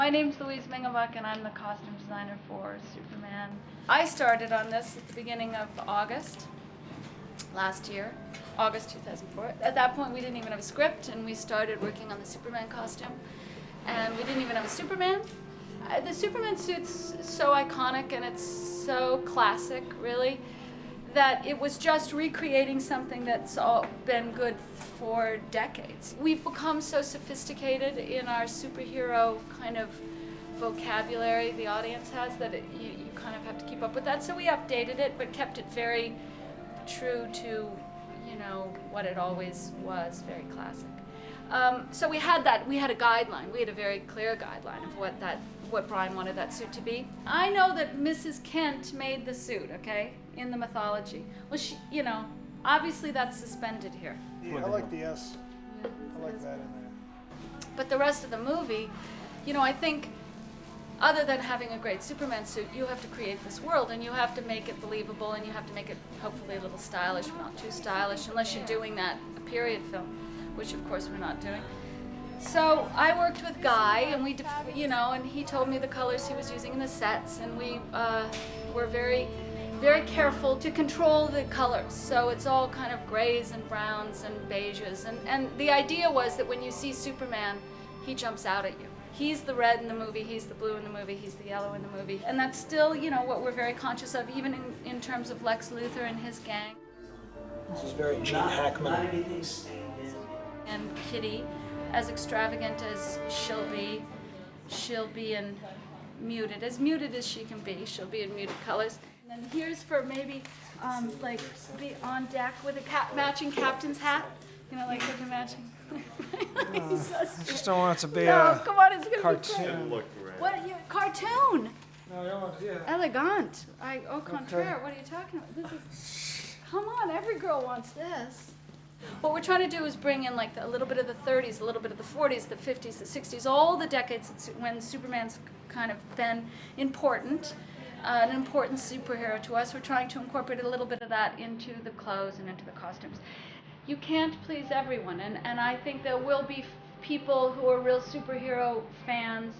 My name's Louise Mingelbuck, and I'm the costume designer for Superman. I started on this at the beginning of August last year, August 2004. At that point, we didn't even have a script, and we started working on the Superman costume. And we didn't even have a Superman. The Superman suit's so iconic, and it's so classic, really, that it was just recreating something that's all been good for decades. We've become so sophisticated in our superhero kind of vocabulary the audience has that you kind of have to keep up with that. So we updated it, but kept it very true to, you know, what it always was, very classic. So we had that. We had a guideline. We had a very clear guideline of what Brian wanted that suit to be. I know that Mrs. Kent made the suit, okay, in the mythology. Well, she, you know, obviously that's suspended here. Yeah, I like the S. I like that in there. But the rest of the movie, you know, I think, other than having a great Superman suit, you have to create this world, and you have to make it believable, and you have to make it hopefully a little stylish, but not too stylish, unless you're doing that a period film, which of course we're not doing. So I worked with Guy, and we, you know, and he told me the colors he was using in the sets, and we were very, very careful to control the colors. So it's all kind of grays and browns and beiges, and the idea was that when you see Superman, he jumps out at you. He's the red in the movie, he's the blue in the movie, he's the yellow in the movie. And that's still, you know, what we're very conscious of, even in terms of Lex Luthor and his gang. This is very Gene Hackman. And Kitty, as extravagant as she'll be in muted as she can be. She'll be in muted colors. And then here's for maybe, like, be on deck with a matching captain's hat. You know, like with a matching. I just don't want it to be no, come on, it's gonna cartoon. Be what? Cartoon? No, I don't want, yeah. Elegant. Au contraire. What are you talking about? This is. Come on, every girl wants this. What we're trying to do is bring in like a little bit of the 30s, a little bit of the 40s, the 50s, the 60s, all the decades when Superman's kind of been important, an important superhero to us. We're trying to incorporate a little bit of that into the clothes and into the costumes. You can't please everyone, and I think there will be people who are real superhero fans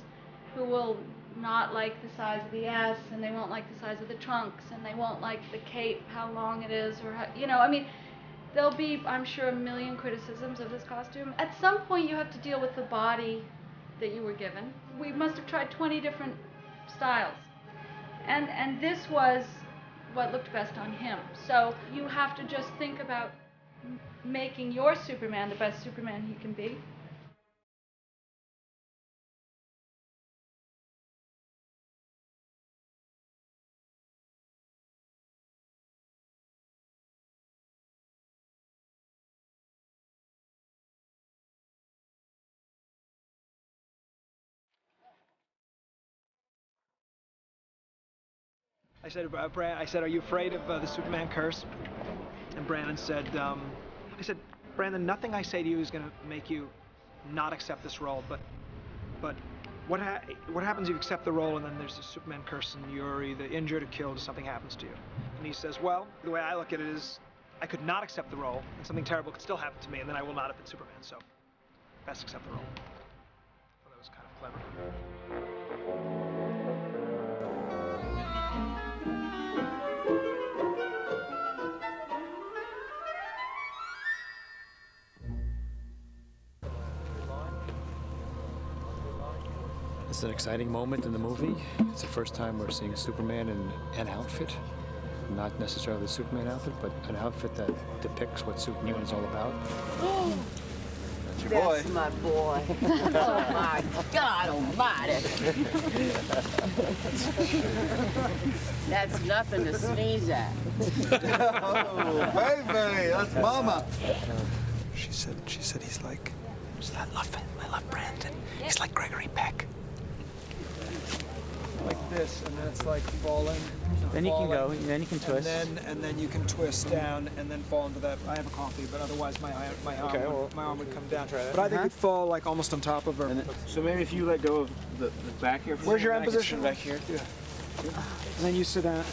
who will not like the size of the S, and they won't like the size of the trunks, and they won't like the cape, how long it is, or how, you know, I mean, there'll be, I'm sure, a million criticisms of this costume. At some point, you have to deal with the body that you were given. We must have tried 20 different styles, and this was what looked best on him. So you have to just think about making your Superman the best Superman he can be. I said, are you afraid of the Superman curse? And Brandon said, I said, Brandon, nothing I say to you is going to make you not accept this role, but what happens if you accept the role and then there's a Superman curse and you're either injured or killed or something happens to you? And he says, well, the way I look at it is I could not accept the role and something terrible could still happen to me and then I will not have been Superman, so best accept the role. Well, that was kind of clever. It's an exciting moment in the movie. It's the first time we're seeing Superman in an outfit. Not necessarily the Superman outfit, but an outfit that depicts what Superman is all about. That's your boy. That's my boy. Oh my God almighty. That's nothing to sneeze at. Oh, baby, that's Mama. She said he's like, I love Brandon. He's like Gregory Peck. Like this, and then it's like falling. Then you can go, then you can twist. And then you can twist down and then fall into that. I have a coffee, but otherwise my arm would come down. But I think it'd fall like almost on top of her. So maybe if you let go of the back here. Where's your end position? Back here. Yeah. And then you sit down.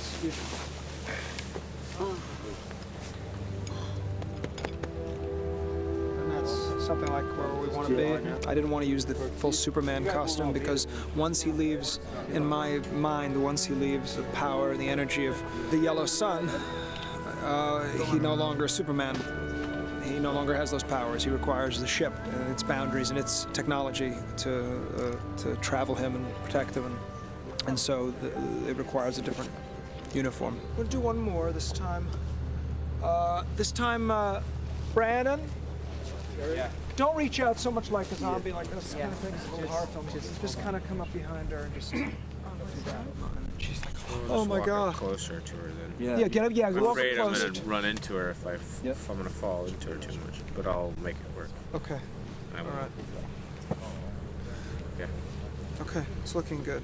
And that's something like where we want to be. I didn't want to use the full Superman costume because once he leaves, in my mind, once he leaves the power and the energy of the yellow sun, he no longer is Superman. He no longer has those powers. He requires the ship and its boundaries and its technology to travel him and protect him, and so it requires a different uniform. We'll do one more this time. Brandon. Yeah. Don't reach out so much like a zombie, like this kind of thing. It's a little horror film. Just kind of come up behind her and just. She's like, oh my God. Closer to her then. Yeah, get up. Yeah, I'm go up afraid I'm closer. gonna run into her if I'm gonna fall into her too much, but I'll make it work. Okay. I will. All right. Yeah. Okay, it's looking good.